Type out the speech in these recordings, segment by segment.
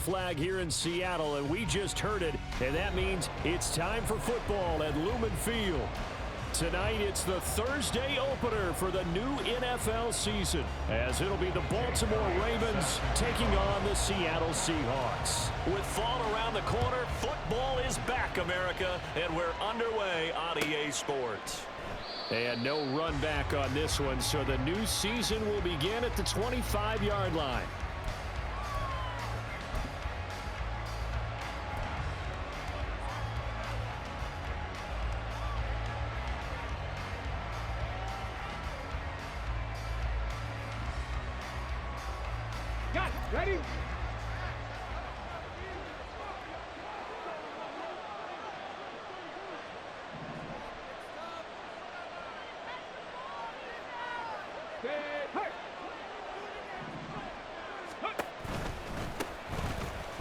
flag here in Seattle, and we just heard it, and that means it's time for football at Lumen Field. Tonight, it's the Thursday opener for the new NFL season, as it'll be the Baltimore Ravens taking on the Seattle Seahawks. With fall around the corner, football is back, America, and we're underway on EA Sports. And no run back on this one, so the new season will begin at the 25-yard line. Got it. Ready?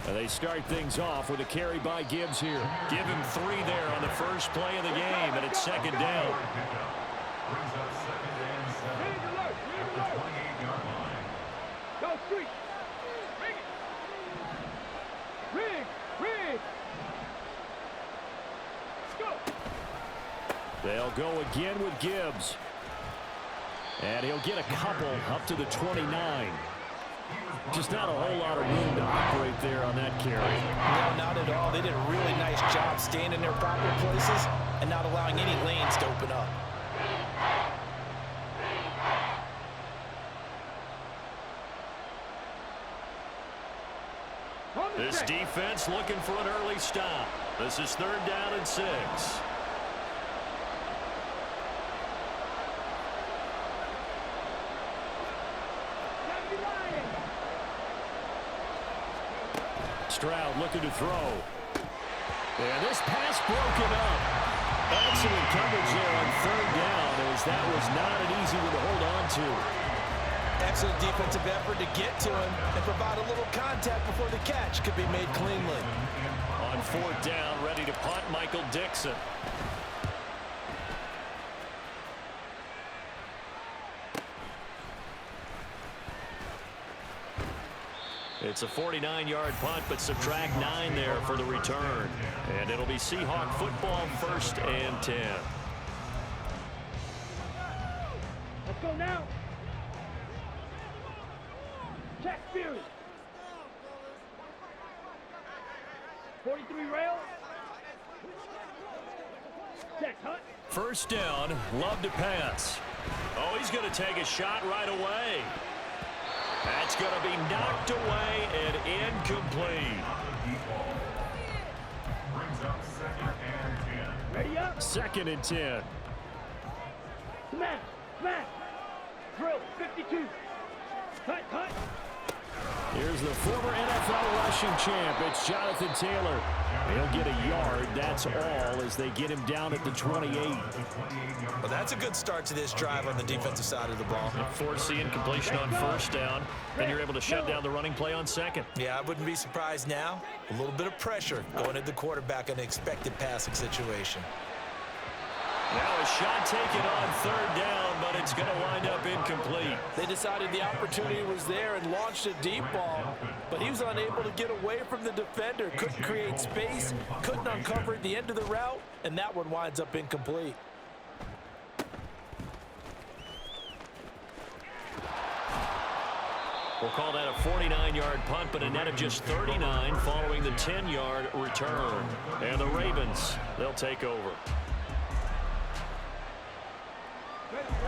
They start things off with a carry by Gibbs here. Give him 3 there on the first play of the game, and it's second down. Go street. Rig. Let's go. They'll go again with Gibbs. And he'll get a couple up to the 29. Just not a whole lot of room to operate there on that carry. No, not at all. They did a really nice job staying in their proper places and not allowing any lanes to open up. This defense looking for an early stop. This is 3rd down and 6. Stroud looking to throw. And this pass broken up. Excellent coverage there on 3rd down, as that was not an easy one to hold on to. Excellent defensive effort to get to him and provide a little contact before the catch could be made cleanly. On 4th down, ready to punt, Michael Dixon. It's a 49-yard punt, but subtract 9 there for the return. And it'll be Seahawk football, 1st and 10. Let's go now. Check Fury. 43 rail. Check Hunt. 1st down, Love to pass. Oh, he's going to take a shot right away. That's going to be knocked away and incomplete. Ready up. 2nd and 10. Smash. Drill. 52. Cut. Here's the former NFL rushing champ. It's Jonathan Taylor. He'll get a yard. That's all as they get him down at the 28. Well, that's a good start to this drive on the defensive side of the ball. Force the incompletion on 1st down, and you're able to shut down the running play on 2nd. Yeah, I wouldn't be surprised now. A little bit of pressure going at the quarterback in an expected passing situation. Now a shot taken on 3rd down, but it's going to wind up incomplete. They decided the opportunity was there and launched a deep ball, but he was unable to get away from the defender. Couldn't create space, couldn't uncover at the end of the route, and that one winds up incomplete. We'll call that a 49-yard punt, but a net of just 39 following the 10-yard return. And the Ravens, they'll take over.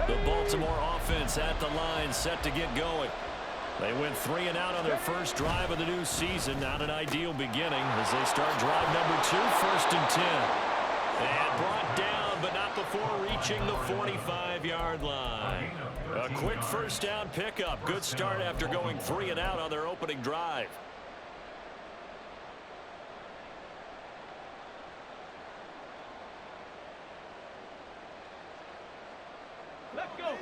The Baltimore offense at the line, set to get going. They went 3 and out on their first drive of the new season. Not an ideal beginning as they start drive number 2, 1st and 10. And brought down, but not before reaching the 45-yard line. A quick 1st down pickup. Good start after going 3 and out on their opening drive. Let's go.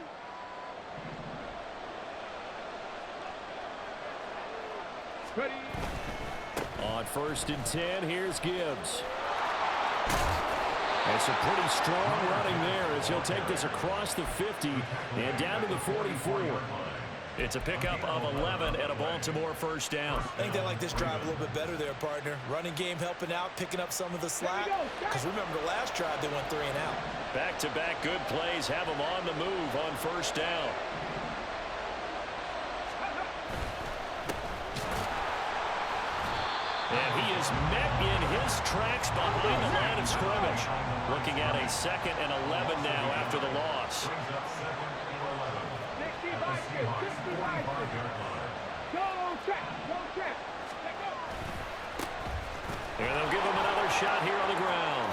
Ready. On 1st and 10, here's Gibbs. And some pretty strong running there as he'll take this across the 50 and down to the 44. It's a pickup of 11 and a Baltimore first down. I think they like this drive a little bit better there, partner. Running game helping out, picking up some of the slack. Because remember, the last drive, they went 3 and out. Back-to-back good plays have them on the move on first down. And he is met in his tracks behind the line of scrimmage. Looking at a 2nd and 11 now after the loss. And they'll give him another shot here on the ground.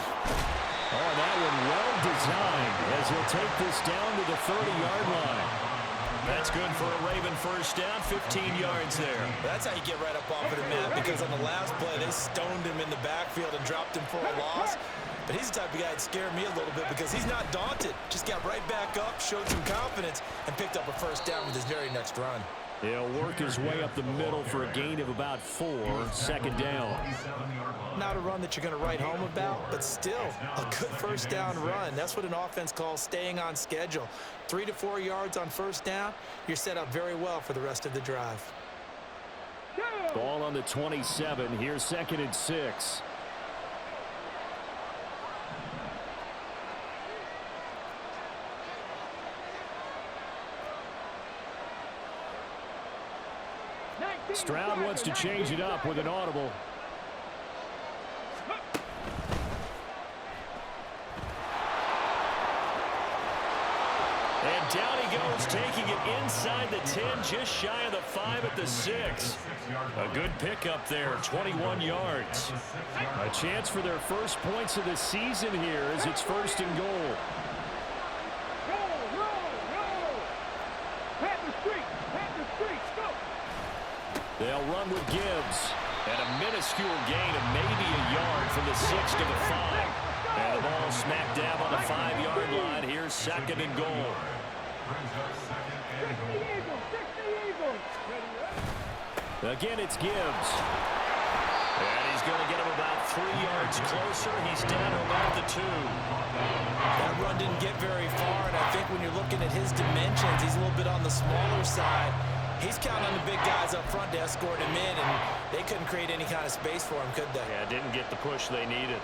Oh, that one well designed as he'll take this down to the 30-yard line. That's good for a Raven first down, 15 yards there. That's how you get right up off of the mat, because on the last play, they stoned him in the backfield and dropped him for a loss. But he's the type of guy that scared me a little bit because he's not daunted. Just got right back up, showed some confidence, and picked up a first down with his very next run. He'll work his way up the middle for a gain of about 4, 2nd down. Not a run that you're going to write home about, but still a good first down run. That's what an offense calls staying on schedule. 3 to 4 yards on first down, you're set up very well for the rest of the drive. Ball on the 27. Here's 2nd and 6. Stroud wants to change it up with an audible. And down he goes, taking it inside the 10, just shy of the 5 at the 6. A good pickup there, 21 yards. A chance for their first points of the season here as it's 1st and goal. They'll run with Gibbs. And a minuscule gain of maybe a yard from the 6 to the 5. And the ball smack dab on the 5-yard line. Here's 2nd and goal. Again, it's Gibbs. And he's going to get him about 3 yards closer. He's down to about the 2. That run didn't get very far, and I think when you're looking at his dimensions, he's a little bit on the smaller side. He's counting on the big guys up front to escort him in, and they couldn't create any kind of space for him, could they? Yeah, didn't get the push they needed.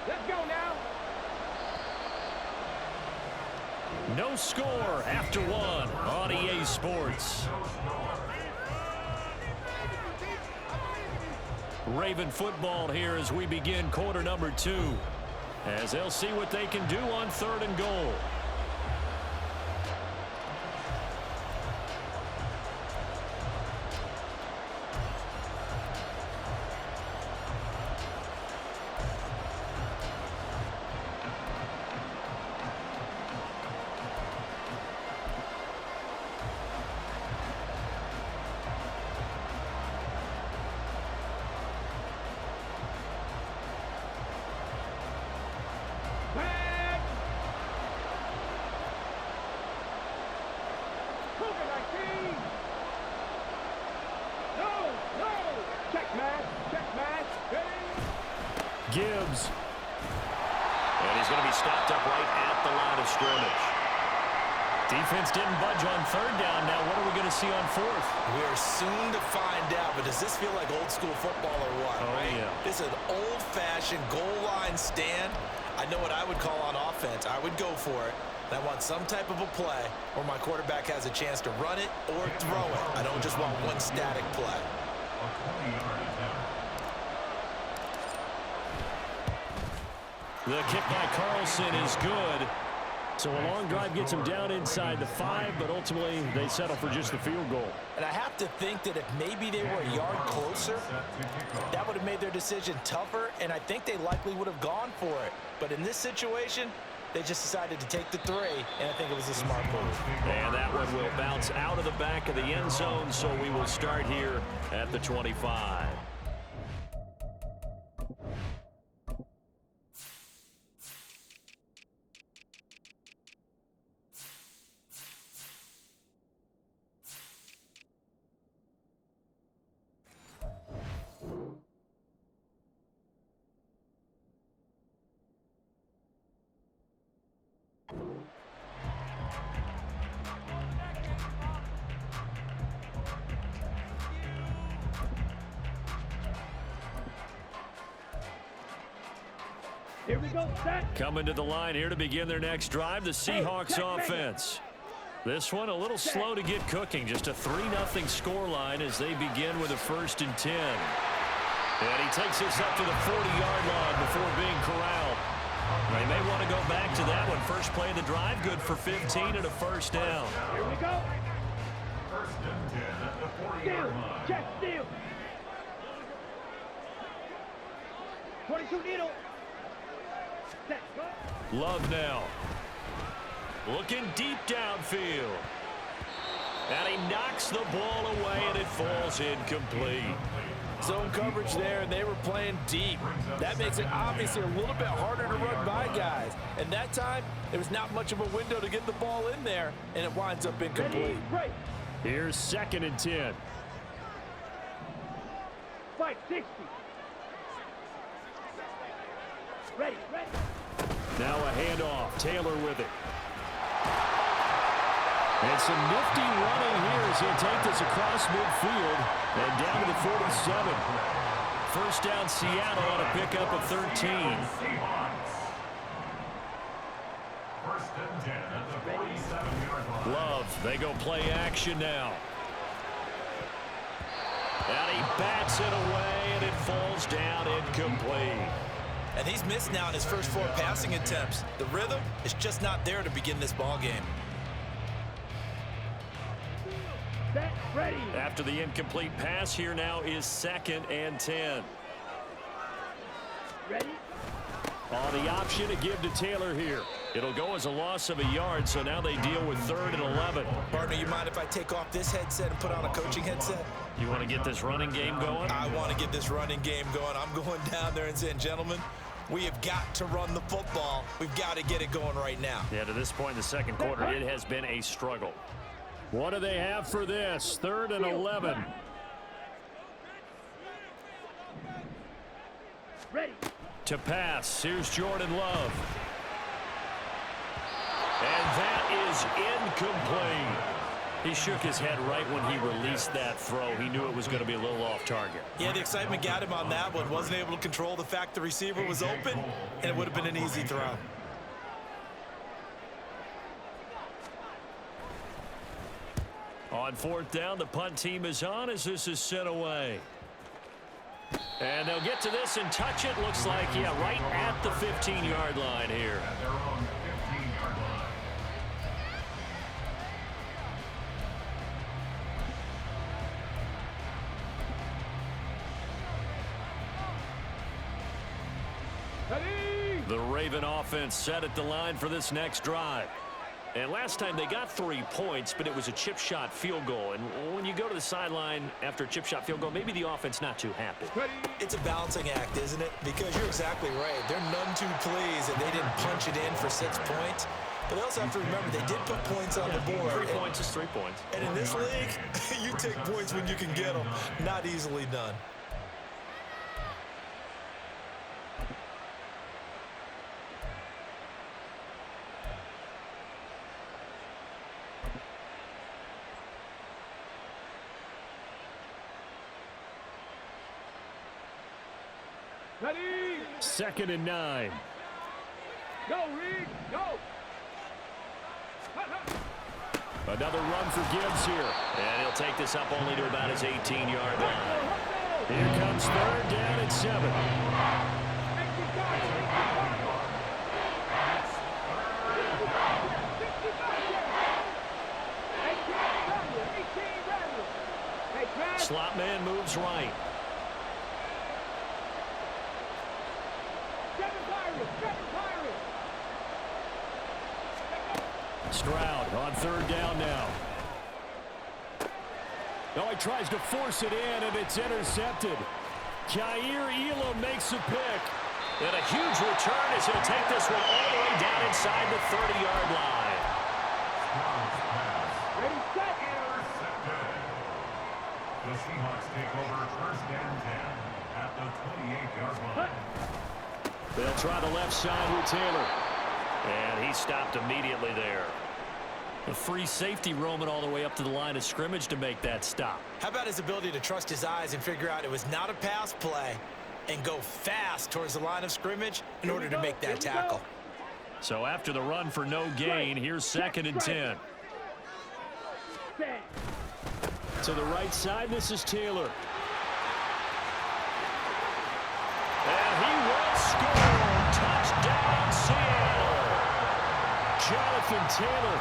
Let's go now. No score after 1 on EA Sports. Raven football here as we begin quarter number 2. As they'll see what they can do on 3rd and goal. Gibbs. And he's going to be stopped up right at the line of scrimmage. Defense didn't budge on 3rd down. Now what are we going to see on 4th? We're soon to find out, but does this feel like old school football or what? Oh, right? yeah. This is an old-fashioned goal line stand. I know what I would call on offense. I would go for it. And I want some type of a play where my quarterback has a chance to run it or throw it. I don't just want one static play. The kick by Carlson is good. So a long drive gets them down inside the 5, but ultimately they settle for just the field goal. And I have to think that if maybe they were a yard closer, that would have made their decision tougher, and I think they likely would have gone for it. But in this situation, they just decided to take the 3, and I think it was a smart move. And that one will bounce out of the back of the end zone, so we will start here at the 25. Here we go, set. Coming to the line here to begin their next drive, the Seahawks offense. This one a little slow to get cooking. Just a 3-0 scoreline as they begin with a 1st and 10. And he takes this up to the 40-yard line before being corralled. They may want to go back to that one. First play of the drive, good for 15 and a 1st down. Here we go. 1st and 10 at the 40-yard line. Check, steal. 22 needle. Set, go. Love now. Looking deep downfield. And he knocks the ball away, and it falls incomplete. Zone coverage there, and they were playing deep. That makes it obviously a little bit harder to run by guys. And that time, there was not much of a window to get the ball in there, and it winds up incomplete. Here's 2nd and 10. Fight 60. Ready. Now a handoff. Taylor with it. And some nifty running here as he'll take this across midfield and down to the 47. First down Seattle on a pickup of 13. First and 10 at the 47-yard line. Love, they go play action now. And he bats it away, and it falls down incomplete. And he's missed now in his first 4 passing attempts. The rhythm is just not there to begin this ball game. Set, ready. After the incomplete pass, here now is 2nd and 10. Ready. On the option to give to Taylor here. It'll go as a loss of a yard, so now they deal with 3rd and 11. Partner, you mind if I take off this headset and put on a coaching headset? You want to get this running game going? I want to get this running game going. I'm going down there and saying, gentlemen, we have got to run the football. We've got to get it going right now. Yeah, to this point in the second quarter, it has been a struggle. What do they have for this? 3rd and 11. Ready. To pass, here's Jordan Love. And that is incomplete. He shook his head right when he released that throw. He knew it was going to be a little off target. Yeah, the excitement got him on that one. Wasn't able to control the fact the receiver was open, and it would have been an easy throw. On 4th down, the punt team is on as this is sent away. And they'll get to this and touch it. Looks like, yeah, right at the 15-yard line here. At their own 15-yard line. Ready. The Raven offense set at the line for this next drive. And last time they got 3 points, but it was a chip shot field goal. And when you go to the sideline after a chip shot field goal, maybe the offense not too happy. It's a balancing act, isn't it? Because you're exactly right. They're none too pleased that they didn't punch it in for 6 points. But they also have to remember they did put points on the board. 3 points is 3 points. And in this league, you take points when you can get them. Not easily done. Ready. 2nd and 9. Go, Reed. Go. Another run for Gibbs here. And he'll take this up only to about his 18-yard line. Here comes 3rd down and 7. Slot man moves right. Stroud on 3rd down now. Oh, he tries to force it in, and it's intercepted. Jair Elam makes a pick. And a huge return as he'll take this one all the way down inside the 30-yard line. Ready, set. The Seahawks take over 1st and 10 at the 28-yard line. They'll try the left side with Taylor. And he stopped immediately there. A free safety roaming all the way up to the line of scrimmage to make that stop. How about his ability to trust his eyes and figure out it was not a pass play, and go fast towards the line of scrimmage in order to make that tackle. So after the run for no gain, here's 2nd and 10. To the right side, this is Taylor. And he will score. Touchdown, Seattle. Jonathan Taylor,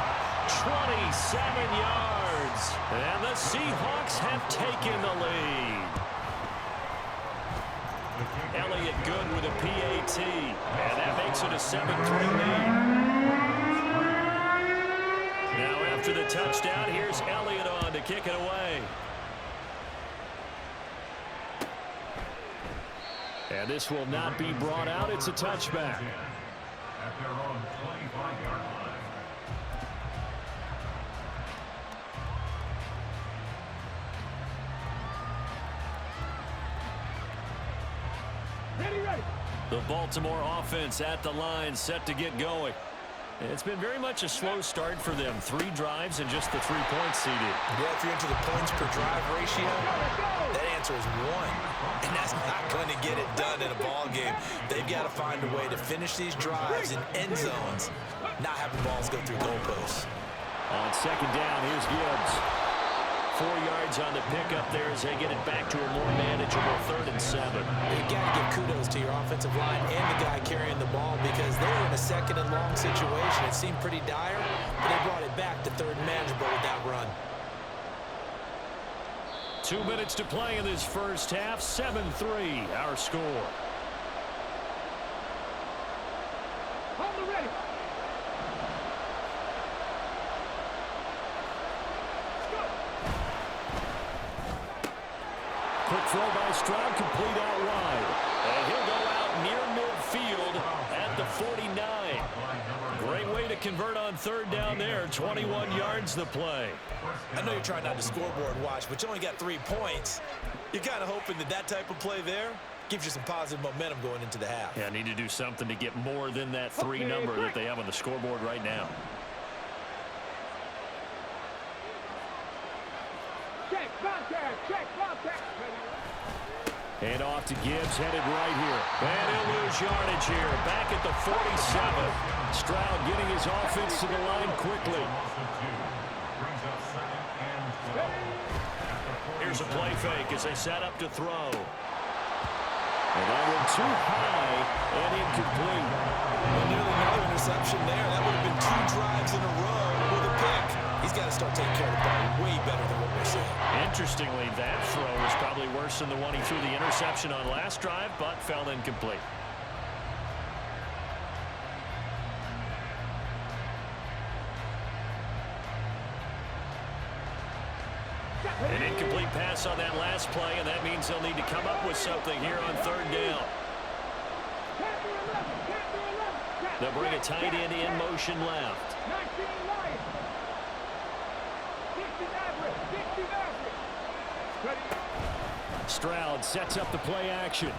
27 yards. And the Seahawks have taken the lead. Elliott good with a PAT. And that makes it a 7-3 lead. Now after the touchdown, here's Elliott on to kick it away. And this will not be brought out. It's a touchback. At their own 25-yard line. The Baltimore offense at the line, set to get going. It's been very much a slow start for them. 3 drives and just the 3 points seeded. Yeah, if you're into the points per drive ratio, that answer is 1. And that's not going to get it done in a ball game. They've got to find a way to finish these drives in end zones, not having balls go through goalposts. On 2nd down, here's Gibbs. 4 yards on the pickup there as they get it back to a more manageable 3rd and 7. You've got to give kudos to your offensive line and the guy carrying the ball because they were in a 2nd and long situation. It seemed pretty dire, but they brought it back to 3rd and manageable with that run. 2 minutes to play in this first half. 7-3, our score. On the ready. Quick throw by Stroud, complete out wide. And he'll go out near midfield at the 49. Great way to convert on 3rd down there. 21 yards the play. I know you're trying not to scoreboard watch, but you only got 3 points. You're kind of hoping that type of play there gives you some positive momentum going into the half. Yeah, need to do something to get more than that 3 number that they have on the scoreboard right now. Check contact. Check contact. And off to Gibbs, headed right here. And he'll lose yardage here. Back at the 47. Stroud getting his offense to the line quickly. Brings up 2nd and 12. Here's a play fake as they set up to throw. And that one too high and incomplete. Well, nearly another interception there. That would have been 2 drives in a row with a pick. He's got to start taking care of the ball way better than what we're seeing. Interestingly, that throw was probably worse than the one he threw the interception on last drive, but fell incomplete. An incomplete pass on that last play, and that means they'll need to come up with something here on 3rd down. They'll bring a tight end in motion left. 19 Lions. 60 average. 60 average. Stroud sets up the play action.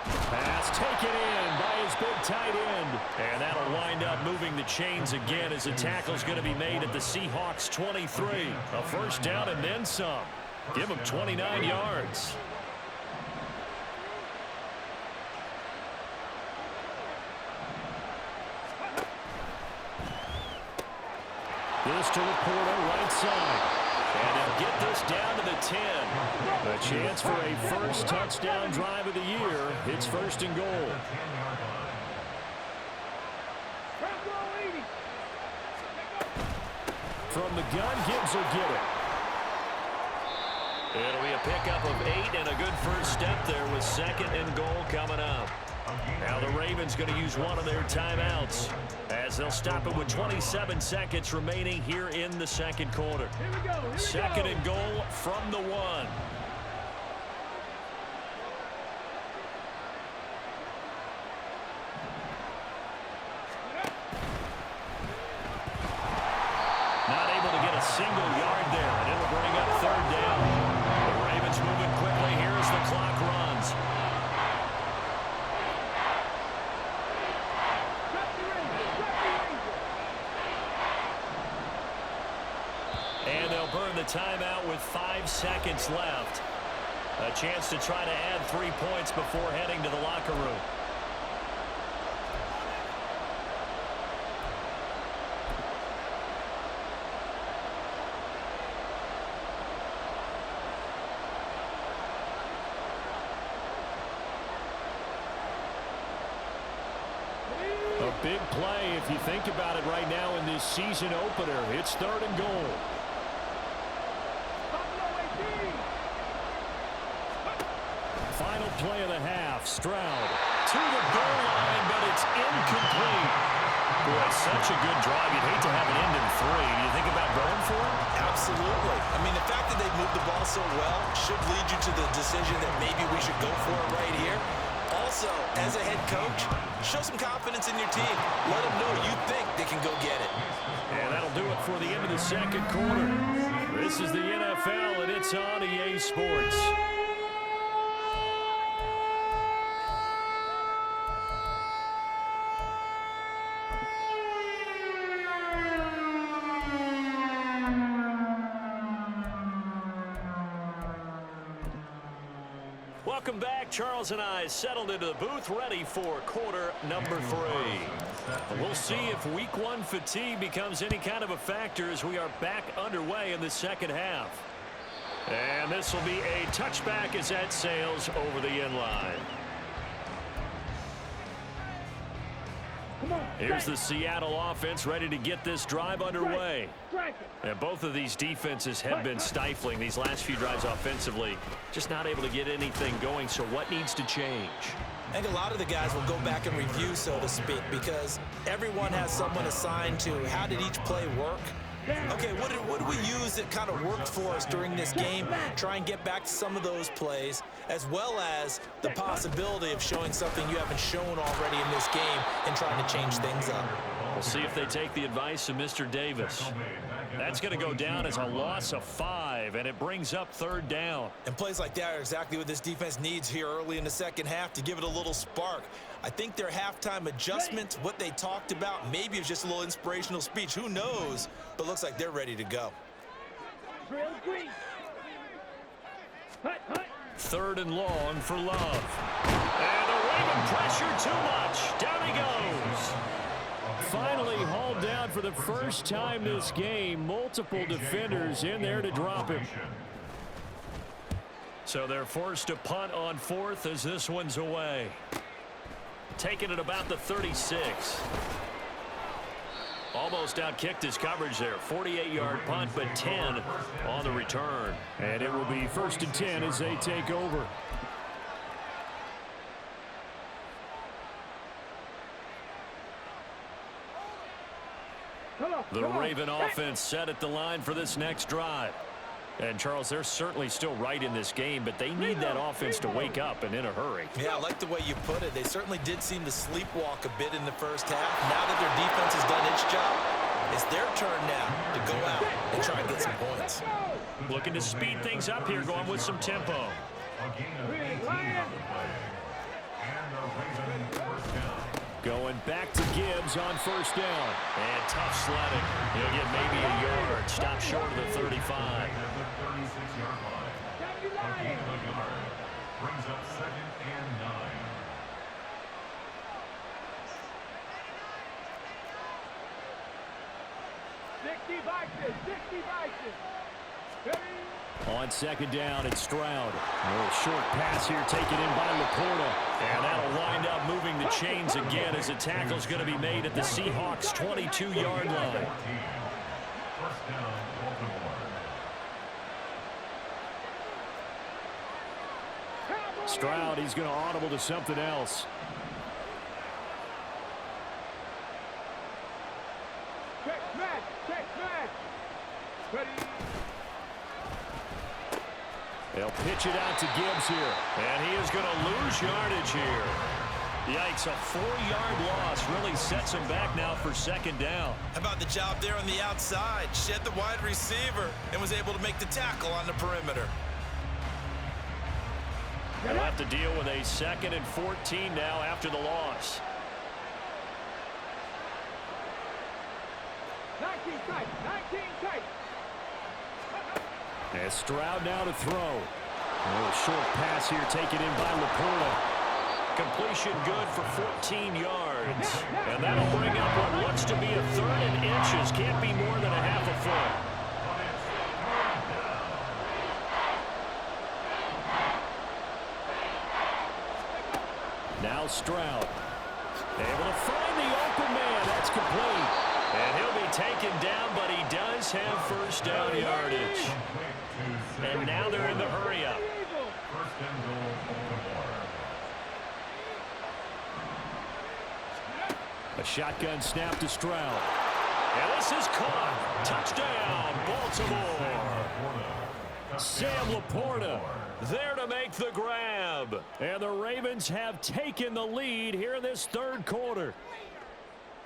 Pass taken in by his big tight end. And that'll wind up moving the chains again as the tackle's going to be made at the Seahawks 23. A 1st down and then some. Give them 29 yards. This to Laporta, right side. And they'll get this down to the 10. A chance for a first touchdown drive of the year. It's 1st and goal. From the gun, Gibbs will get it. It'll be a pickup of 8 and a good first step there with 2nd and goal coming up. Now the Ravens going to use one of their timeouts as they'll stop it with 27 seconds remaining here in the 2nd quarter. 2nd and goal from the 1. Not able to get a single yard there, and it'll bring up 3rd down. The Ravens moving quickly here as the clock runs. And they'll burn the timeout with 5 seconds left. A chance to try to add 3 points before heading to the locker room. A big play if you think about it right now in this season opener. It's 3rd and goal. Final play of the half. Stroud to the goal line, but it's incomplete. Boy, such a good drive. You'd hate to have it end in 3. Do you think about going for it? Absolutely. I mean, the fact that they moved the ball so well should lead you to the decision that maybe we should go for it right here. Also, as a head coach, show some confidence in your team. Let them know you think they can go get it. And that'll do it for the end of the 2nd quarter. This is the NFL, and it's on EA Sports. Welcome back. Charles and I settled into the booth, ready for quarter number 3. We'll see if week 1 fatigue becomes any kind of a factor as we are back underway in the 2nd half. And this will be a touchback as that sails over the end line. Here's the Seattle offense ready to get this drive underway. And both of these defenses have been stifling these last few drives offensively. Just not able to get anything going, so what needs to change? I think a lot of the guys will go back and review, so to speak, because everyone has someone assigned to how did each play work. Okay, what did we use that kind of worked for us during this game? Try and get back to some of those plays, as well as the possibility of showing something you haven't shown already in this game and trying to change things up. We'll see if they take the advice of Mr. Davis. That's going to go down as a loss of 5, and it brings up 3rd down. And plays like that are exactly what this defense needs here early in the 2nd half to give it a little spark. I think their halftime adjustments, what they talked about, maybe it was just a little inspirational speech. Who knows? But looks like they're ready to go. 3rd and long for Love. And the Raven pressure too much. Down he goes. Finally hauled down for the first time this game. Multiple defenders in there to drop him. So they're forced to punt on 4th as this one's away. Taking it about the 36. Almost outkicked his coverage there. 48-yard punt, but 10 on the return. And it will be 1st and 10 as they take over. The Raven offense set at the line for this next drive. And, Charles, they're certainly still right in this game, but they need that offense to wake up and in a hurry. Yeah, I like the way you put it. They certainly did seem to sleepwalk a bit in the first half. Now that their defense has done its job, it's their turn now to go out and try and get some points. Looking to speed things up here, going with some tempo. Going back to Gibbs on 1st down. And tough sledding. He'll get maybe a yard. Stop short of the 35. Brings up 2nd and 9. On 2nd down, it's Stroud. A little short pass here taken in by Laporta. And that'll wind up moving the chains again as a tackle's going to be made at the Seahawks' 22-yard line. 1st down, Baltimore. Stroud, he's going to audible to something else. They'll pitch it out to Gibbs here. And he is going to lose yardage here. Yikes, a 4-yard loss really sets him back now for 2nd down. How about the job there on the outside? Shed the wide receiver and was able to make the tackle on the perimeter. They'll have to deal with a 2nd and 14 now after the loss. 19 tight. And Stroud now to throw. A short pass here taken in by Laporta. Completion good for 14 yards. And that'll bring up what looks to be a third and inches. Can't be more than a half a foot. Now Stroud. Able to find the open man. That's complete. And he'll be taken down, but he does have first down yardage. And now they're in the hurry-up. First and goal, Baltimore. A shotgun snap to Stroud. And this is caught. Touchdown, Baltimore. Sam Laporta there to make the grab. And the Ravens have taken the lead here in this third quarter.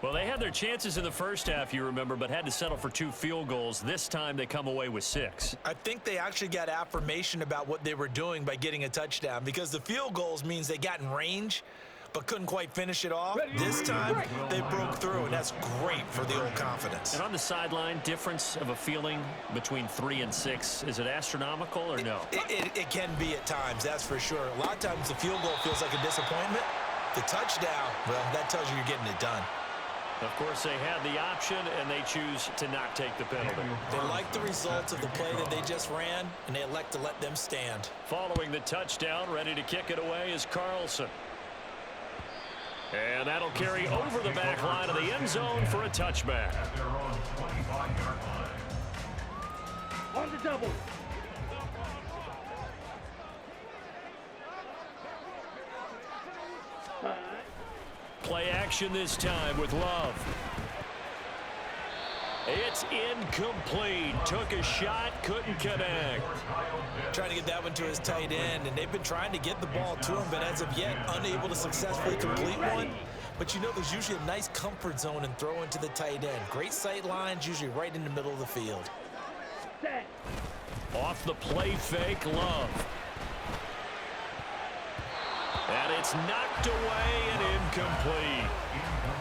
Well, they had their chances in the first half, you remember, but had to settle for 2 field goals. This time they come away with 6. I think they actually got affirmation about what they were doing by getting a touchdown, because the field goals means they got in range but couldn't quite finish it off. This time they broke through, and that's great for the old confidence. And on the sideline, difference of a feeling between 3 and 6, is it astronomical or no? It can be at times, that's for sure. A lot of times the field goal feels like a disappointment. The touchdown, well, that tells you you're getting it done. Of course, they had the option, and they choose to not take the penalty. They like the results of the play that they just ran, and they elect to let them stand. Following the touchdown, ready to kick it away is Carlson. And that'll carry over the back line of the end zone for a touchback. At their own 25-yard line. On the double. Play action this time with Love. It's incomplete. Took a shot, couldn't connect. Trying to get that one to his tight end, and they've been trying to get the ball to him, but as of yet, unable to successfully complete one. But you know, there's usually a nice comfort zone and throw into the tight end. Great sight lines, usually right in the middle of the field. Set. Off the play fake, Love. And it's knocked away and incomplete.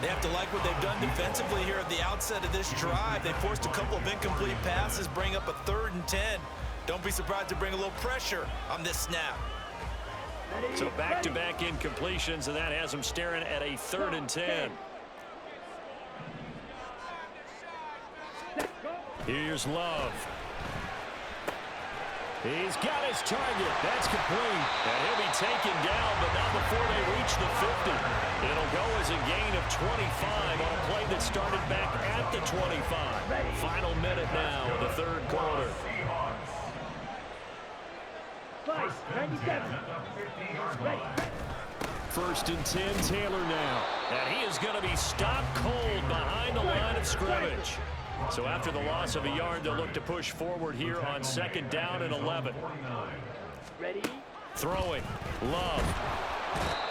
They have to like what they've done defensively here at the outset of this drive. They forced a couple of incomplete passes, bring up a 3rd and 10. Don't be surprised to bring a little pressure on this snap. So back-to-back incompletions, and that has them staring at a 3rd and 10. Here's Love. He's got his target. That's complete. And he'll be taken down, but not before they reach the 50. It'll go as a gain of 25 on a play that started back at the 25. Final minute now of the third quarter. Five. 97. First and 10, Taylor now. And he is going to be stopped cold behind the line of scrimmage. So after the loss of a yard, they'll look to push forward here on 2nd down and 11. Ready? Throwing. Love.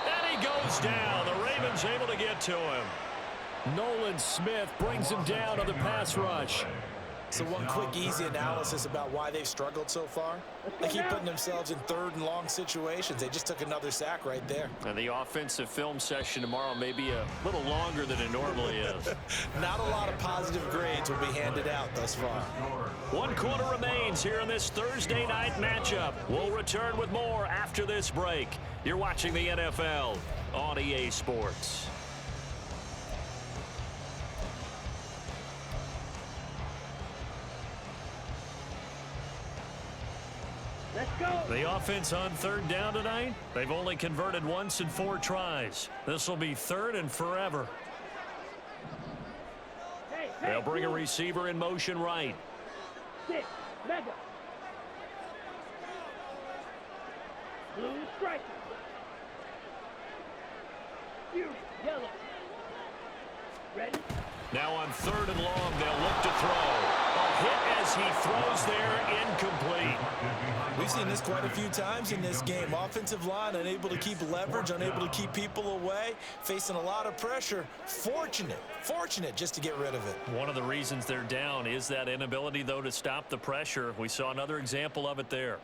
And he goes down. The Ravens able to get to him. Nolan Smith brings him down on the pass rush. So one quick, easy analysis about why they've struggled so far. They keep putting themselves in 3rd and long situations. They just took another sack right there. And the offensive film session tomorrow may be a little longer than it normally is. Not a lot of positive grades will be handed out thus far. 1 quarter remains here in this Thursday night matchup. We'll return with more after this break. You're watching the NFL on EA Sports. Let's go. The offense on 3rd down tonight, they've only converted once in 4 tries. This will be 3rd and forever. Hey, They'll bring a receiver in motion right. 6. Mega. Blue striker. Fury. Yellow. Ready? Now on 3rd and long, they'll look to throw. A hit as he throws there, incomplete. We've seen this quite a few times in this game. Offensive line unable to keep leverage, unable to keep people away, facing a lot of pressure. Fortunate just to get rid of it. One of the reasons they're down is that inability, though, to stop the pressure. We saw another example of it there.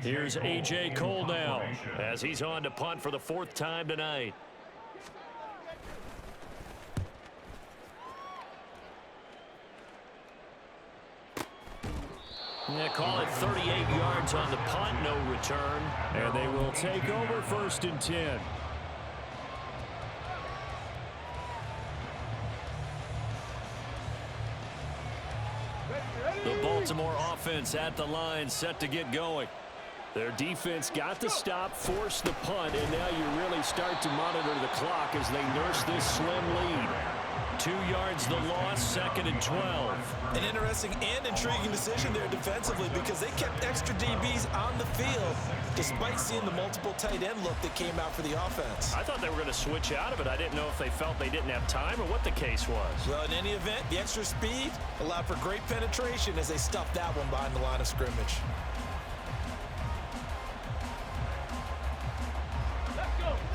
Here's A.J. Cole now as he's on to punt for the 4th time tonight. Yeah, call it 38 yards on the punt, no return. And they will take over 1st and 10. The Baltimore offense at the line, set to get going. Their defense got the stop, forced the punt, and now you really start to monitor the clock as they nurse this slim lead. 2 yards the loss, 2nd and 12. An interesting and intriguing decision there defensively because they kept extra DBs on the field despite seeing the multiple tight end look that came out for the offense. I thought they were going to switch out of it. I didn't know if they felt they didn't have time or what the case was. Well, in any event, the extra speed allowed for great penetration as they stuffed that one behind the line of scrimmage.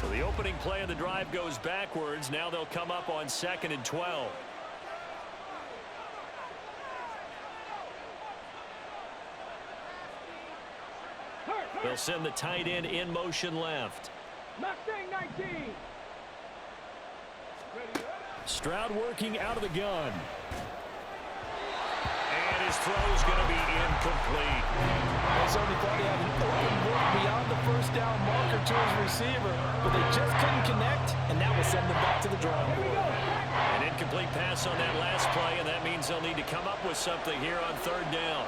So the opening play of the drive goes backwards. Now they'll come up on 2nd and 12. They'll send the tight end in motion left. Mustang 19. Stroud working out of the gun. And his throw's going to be incomplete. Somebody thought he had an open look beyond the first down marker to his receiver, but they just couldn't connect, and that will send them back to the drawing board. An incomplete pass on that last play, and that means they'll need to come up with something here on 3rd down.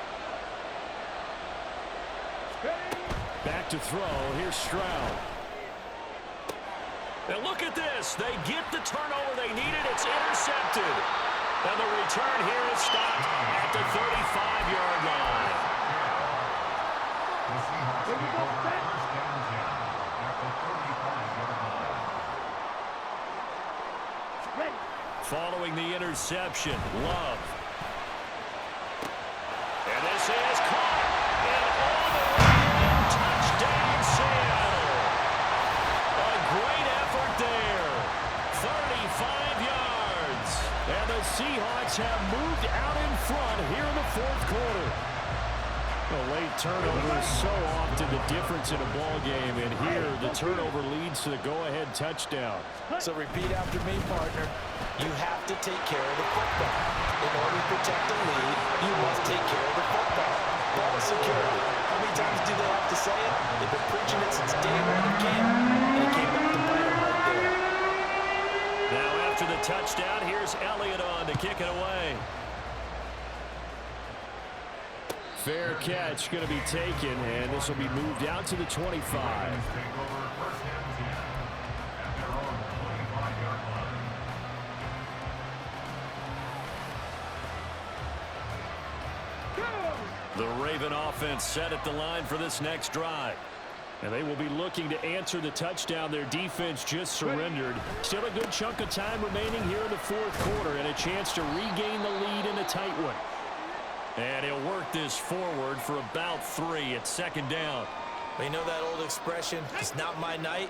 Back to throw. Here's Stroud. Now look at this. They get the turnover they needed. It's intercepted. And the return here is stopped at the 35-yard line. The Seahawks take over 1st and 10 at the 35-yard line. Ready. Following the interception, Love. And this is caught. And all the way in. Touchdown, Seattle. A great effort there. 35 yards. And the Seahawks have moved out in front here in the 4th quarter. A late turnover is so often the difference in a ball game, and here the turnover leads to the go-ahead touchdown. So repeat after me, partner. You have to take care of the football. In order to protect the lead, you must take care of the football. Ball security. How many times do they have to say it? They've been preaching it since day one of camp, and it came back to bite them right there. Now after the touchdown, here's Elliott on to kick it away. Fair catch going to be taken, and this will be moved out to the 25. Take over 1st and 10 at their own 25-yard line. The Raven offense set at the line for this next drive. And they will be looking to answer the touchdown their defense just surrendered. Still a good chunk of time remaining here in the 4th quarter and a chance to regain the lead in a tight one. And he'll work this forward for about 3 at 2nd down. But you know that old expression, it's not my night?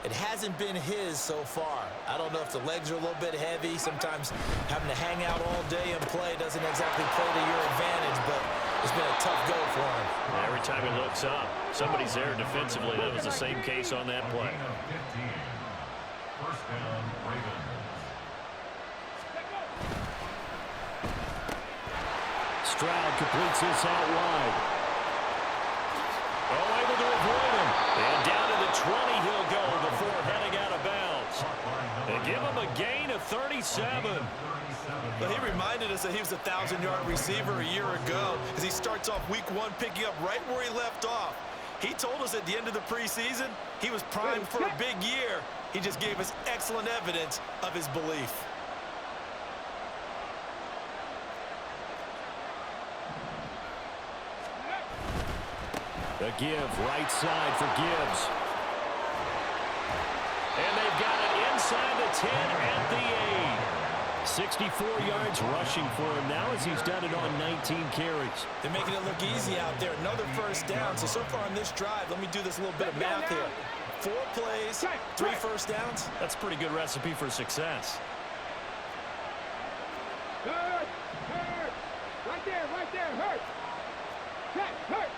It hasn't been his so far. I don't know if the legs are a little bit heavy. Sometimes having to hang out all day and play doesn't exactly play to your advantage, but it's been a tough go for him. Every time he looks up, somebody's there defensively. That was the same case on that play. 15. 1st down, Ravens. Stroud completes this out wide. Oh, able to avoid him. And down to the 20 he'll go before heading out of bounds. They give him a gain of 37. But he reminded us that he was a 1,000-yard receiver a year ago as he starts off week 1 picking up right where he left off. He told us at the end of the preseason he was primed for a big year. He just gave us excellent evidence of his belief. The give, right side for Gibbs. And they've got it inside the 10 at the 8. 64 yards rushing for him now as he's done it on 19 carries. They're making it look easy out there. Another 1st down. So far on this drive, let me do this little bit of math here. 4 plays, 3 1st downs. That's a pretty good recipe for success. Hurt. Right there, hurt. Check, hurt.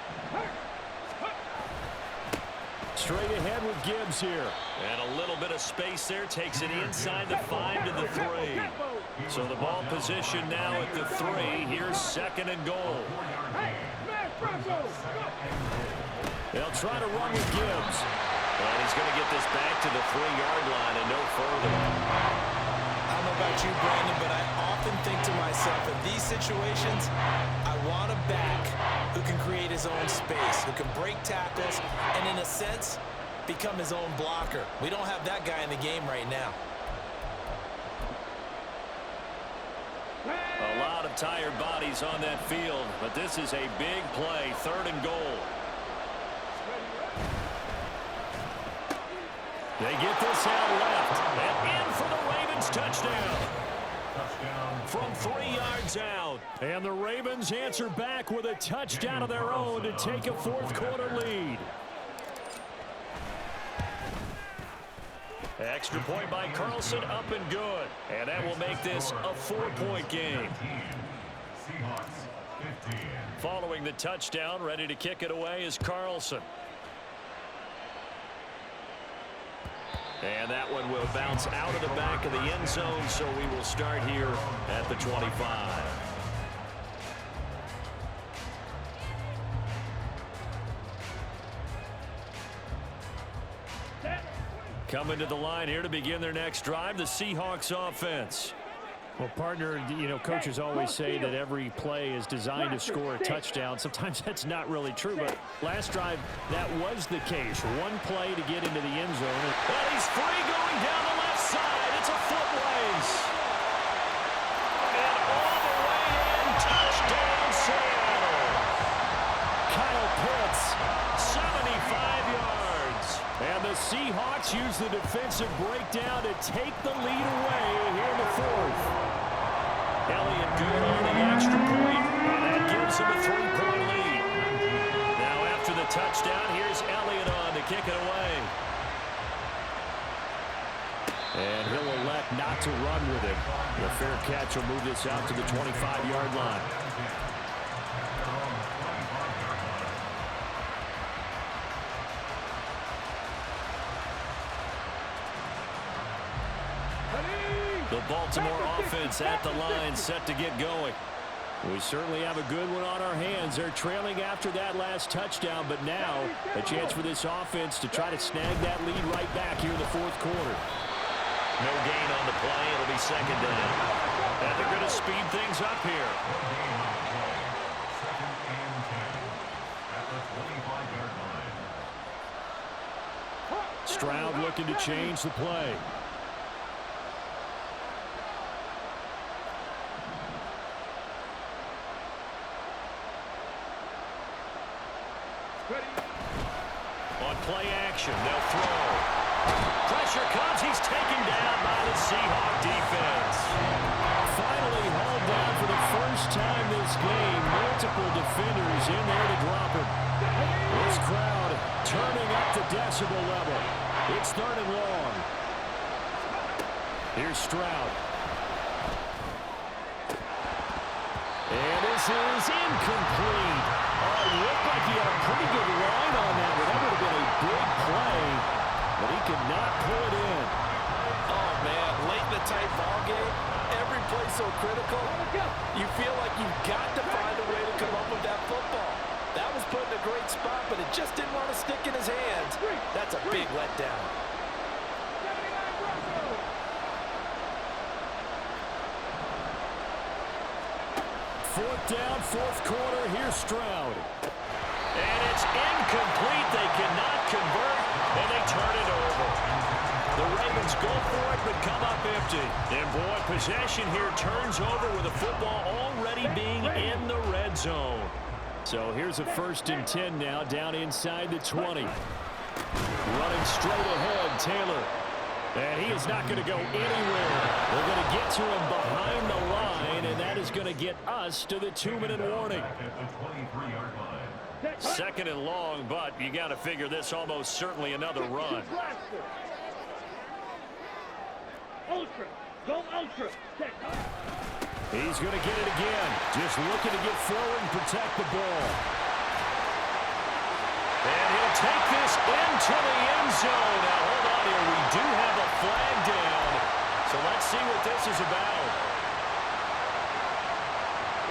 straight ahead with Gibbs here. And a little bit of space there. Takes it inside the 5 to the 3. So the ball position now at the 3. Here's 2nd and goal. They'll try to run with Gibbs. And he's going to get this back to the 3-yard line and no further. I don't know about you, Brandon, but I often think to myself, in these situations, I want a back who can create his own space, who can break tackles, and in a sense, become his own blocker. We don't have that guy in the game right now. A lot of tired bodies on that field, but this is a big play, 3rd and goal. They get this out left, and in for the Ravens touchdown. From 3 yards out. And the Ravens answer back with a touchdown of their own to take a 4th quarter lead. Extra point by Carlson, up and good. And that will make this a 4-point game. Following the touchdown, ready to kick it away is Carlson. And that one will bounce out of the back of the end zone, so we will start here at the 25. Coming to the line here to begin their next drive, the Seahawks offense. Well, partner, you know, coaches always say that every play is designed to score a touchdown. Sometimes that's not really true, but last drive, that was the case. One play to get into the end zone. And he's free going down the left side. It's a foot race. And all the way in, touchdown Seattle. Kyle Pitts, 75 yards. and the Seahawks use the defensive breakdown to take the lead away here in the 4th. Elliott good on the extra point, and that gives him a 3-point lead. Now after the touchdown, here's Elliott on to kick it away. And he'll elect not to run with it. The fair catch will move this out to the 25-yard line. The Baltimore offense at the line, set to get going. We certainly have a good one on our hands. They're trailing after that last touchdown, but now a chance for this offense to try to snag that lead right back here in the 4th quarter. No gain on the play. It'll be 2nd down. And they're going to speed things up here. Stroud looking to change the play. On play action, they'll throw. Pressure comes. He's taken down by the Seahawk defense. Finally hauled down for the first time this game. Multiple defenders in there to drop him. This crowd turning up the decibel level. It's 3rd and long. Here's Stroud. And this is incomplete. Oh, it looked like he had a pretty good line on that, but that would have been a big play, but he could not pull it in. Oh, man, late in the tight ball game, every play so critical, you feel like you've got to find a way to come up with that football. That was put in a great spot, but it just didn't want to stick in his hands. That's a big letdown. Fourth down, 4th quarter. Here's Stroud. And it's incomplete. They cannot convert, and they turn it over. The Ravens go for it, but come up empty. And, boy, possession here turns over with the football already being in the red zone. So here's a 1st and 10 now, down inside the 20. Running straight ahead, Taylor. And he is not going to go anywhere. They're going to get to him behind the line, and that is going to get us to the 2-minute warning. 2nd and long, but you got to figure this almost certainly another run. Ultra. Go ultra. He's going to get it again. Just looking to get forward and protect the ball. And he'll will take this into the end zone. Now, hold on here. We do have a flag down. So let's see what this is about.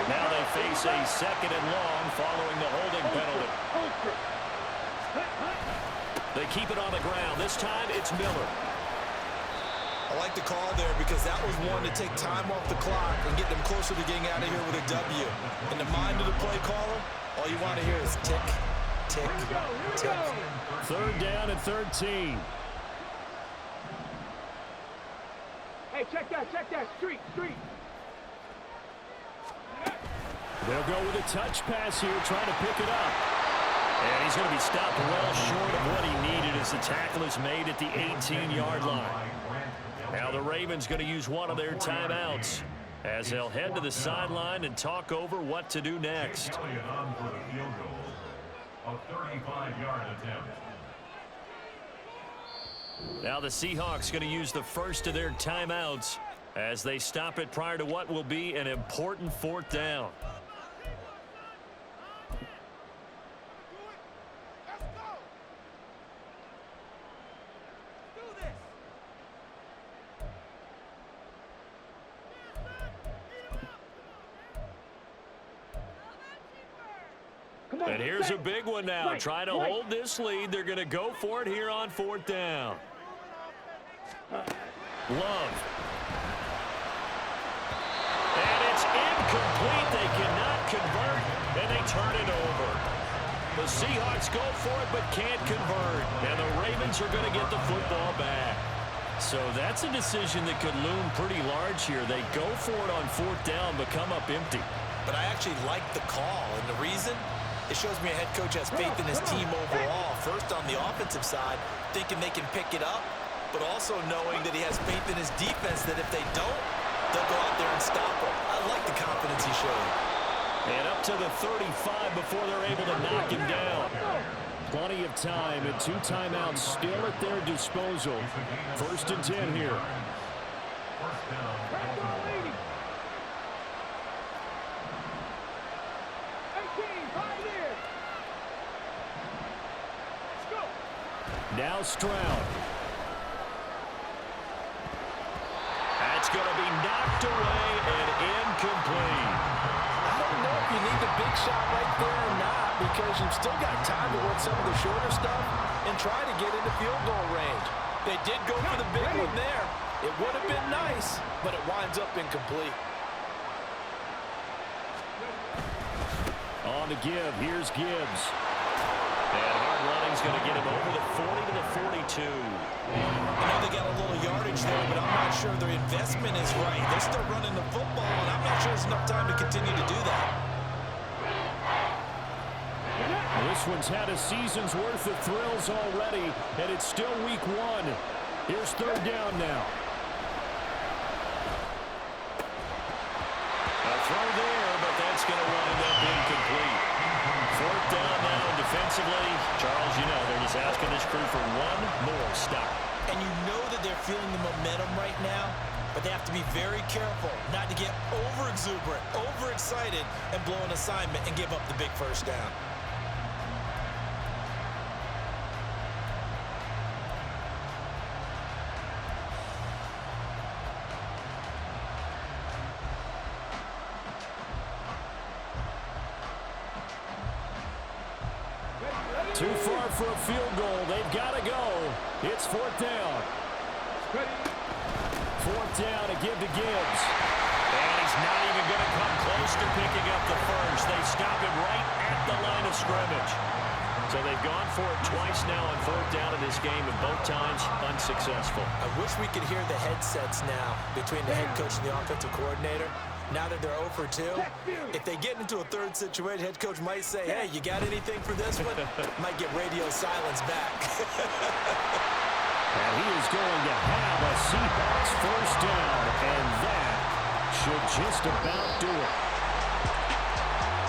Now they face a second and long following the holding penalty. They keep it on the ground. This time it's Miller. I like the call there because that was one to take time off the clock and get them closer to getting out of here with a W. In the mind of the play caller, all you want to hear is tick, tick, tick. Third down and 13. Hey, check that. Street. They'll go with a touch pass here, trying to pick it up. And he's going to be stopped well short of what he needed as the tackle is made at the 18-yard line. Now the Ravens going to use one of their timeouts as they'll head to the sideline and talk over what to do next. Elliott on for the field goal. A 35-yard attempt. Now the Seahawks going to use the first of their timeouts as they stop it prior to what will be an important fourth down. And here's a big one now. Trying to hold this lead. They're going to go for it here on fourth down. Love. And it's incomplete. They cannot convert, and they turn it over. The Seahawks go for it but can't convert, and the Ravens are going to get the football back. So that's a decision that could loom pretty large here. They go for it on fourth down but come up empty. But I actually like the call, and the reason? It shows me a head coach has faith in his team overall. First on the offensive side, thinking they can pick it up, but also knowing that he has faith in his defense that if they don't, they'll go out there and stop him. I like the confidence he showed. And up to the 35 before they're able to knock him down. Plenty of time and two timeouts still at their disposal. First and 10 here. First down. Now Stroud. That's going to be knocked away and incomplete. I don't know if you need the big shot right there or not because you've still got time to work some of the shorter stuff and try to get into field goal range. They did go for the big one there. It would have been nice, but it winds up incomplete. On to give. Here's Gibbs. And hard running's going to get him over the 40 to the 42. I know they got a little yardage there, but I'm not sure their investment is right. They're still running the football, and I'm not sure there's enough time to continue to do that. This one's had a season's worth of thrills already, and it's still week one. Here's third down now. A throw there, but that's going to wind up incomplete. Fourth down now defensively. Charles, you know, they're just asking this crew for one more stop. And you know that they're feeling the momentum right now, but they have to be very careful not to get over-exuberant, overexcited, and blow an assignment and give up the big first down. Too far for a field goal. They've got to go. It's fourth down. Fourth down to give to Gibbs. And he's not even going to come close to picking up the first. They stop him right at the line of scrimmage. So they've gone for it twice now on fourth down in this game, and both times unsuccessful. I wish we could hear the headsets now between the head coach and the offensive coordinator. Now that they're 0 for 2, if they get into a third situation, head coach might say, hey, you got anything for this one? Might get radio silence back. And he is going to have a Seahawks first down, and that should just about do it.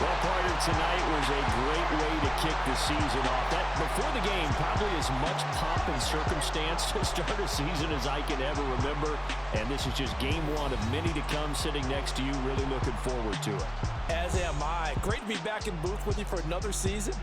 Well, partner, tonight was a great way to kick the season off. That, before the game, probably as much pomp and circumstance to start a season as I can ever remember. And this is just game one of many to come sitting next to you. Really looking forward to it. As am I. Great to be back in booth with you for another season.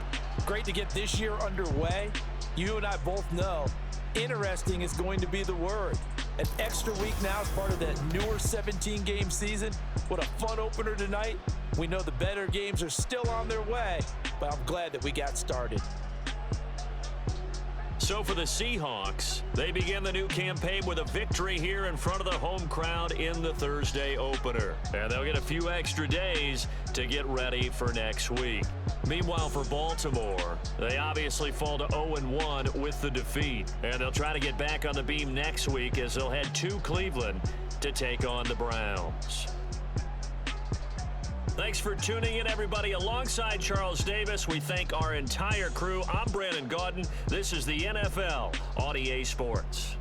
Great to get this year underway. You and I both know interesting is going to be the word. An extra week now as part of that newer 17-game season. What a fun opener tonight. We know the better games are still on their way, but I'm glad that we got started. So for the Seahawks, they begin the new campaign with a victory here in front of the home crowd in the Thursday opener. And they'll get a few extra days to get ready for next week. Meanwhile, for Baltimore, they obviously fall to 0-1 with the defeat. And they'll try to get back on the beam next week as they'll head to Cleveland to take on the Browns. Thanks for tuning in, everybody. Alongside Charles Davis, we thank our entire crew. I'm Brandon Gaudin. This is the NFL on EA Sports.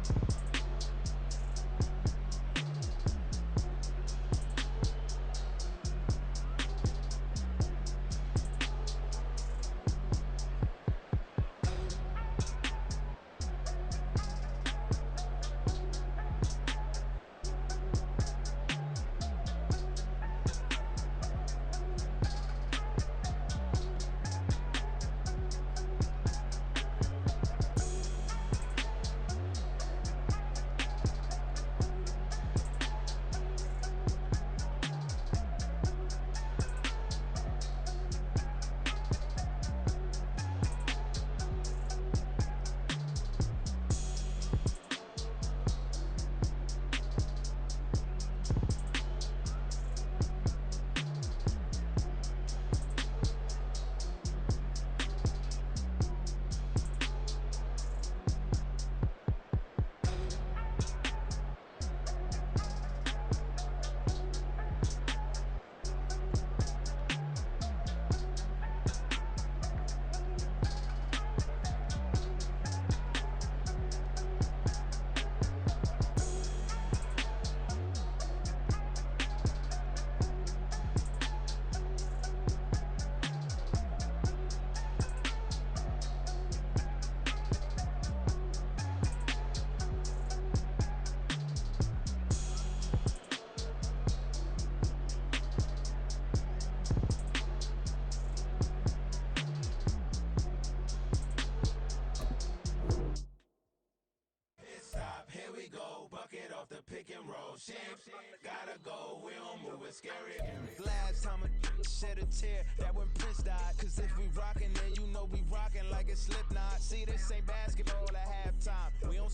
Last time a shed a tear, that when Prince died. Cause if we rockin', then you know we rockin' like it's Slipknot. See, this ain't basketball at halftime. We don't